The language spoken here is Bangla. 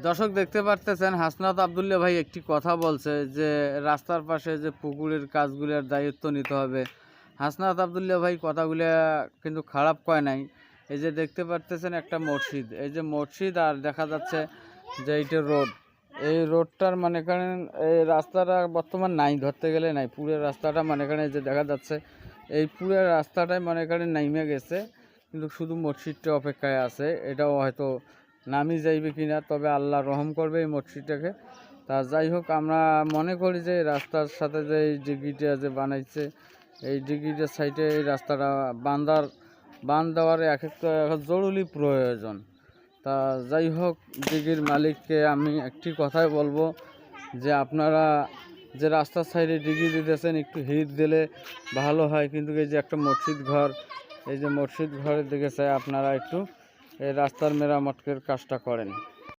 দর্শক দেখতে পারতেছেন হাসনাত আবদুল্লাহ ভাই একটি কথা বলছে যে রাস্তার পাশে যে পুকুরের কাজগুলোর দায়িত্ব নিতে হবে। হাসনাত আবদুল্লাহ ভাই কথাগুলো কিন্তু খারাপ কয় নাই। এই যে দেখতে পারতেছেন একটা মসজিদ, এই যে মসজিদ আর দেখা যাচ্ছে যে এইটা রোড, এই রোডটার মনে করেন এই রাস্তাটা বর্তমান নাই, ধরতে গেলে নাই। পুরো রাস্তাটা মনে করেন যে দেখা যাচ্ছে এই পুরো রাস্তাটাই মনে করেন নাইমে গেছে, কিন্তু শুধু মসজিদটা অপেক্ষায় আছে। এটাও হয়তো নামি যাইবে কিনা, তবে আল্লাহ রহম করবে এই মসজিদটাকে। তা যাই হোক, আমরা মনে করি যে রাস্তার সাথে যে এই ডিগিটা যে বানাইছে, এই ডিগিটার সাইডে এই রাস্তাটা বাঁধ দেওয়ার একটা জরুরি প্রয়োজন। তা যাই হোক, ডিগির মালিককে আমি একটি কথাই বলবো যে আপনারা যে রাস্তার সাইডে ডিগি দিতেছেন একটু হিট দিলে ভালো হয়, কিন্তু এই যে একটা মসজিদ ঘর, এই যে মসজিদ ঘরের দিকে চাই আপনারা একটু এই রাস্তার মেরামতের কাজটা করেন।